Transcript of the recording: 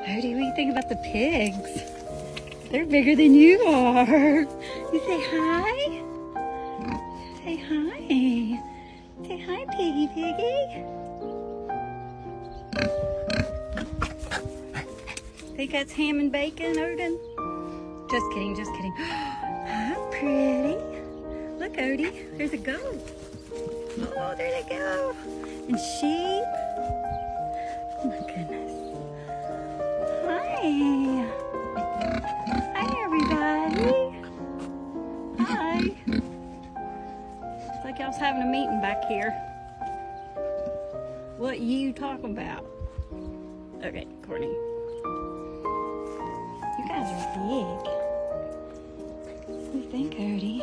Odie, what do you think about the pigs? They're bigger than you are. You say hi? Say hi. Say hi, piggy piggy. Think that's ham and bacon, Odin? Just kidding, just kidding. Hi, pretty. Look, Odie, there's a goat. Oh, there they go. And sheep. Oh my goodness. Hi. Hi, everybody. Hi. It's like y'all's having a meeting back here. What you talking about? Okay, Courtney. You guys are big. What do you think, Odie?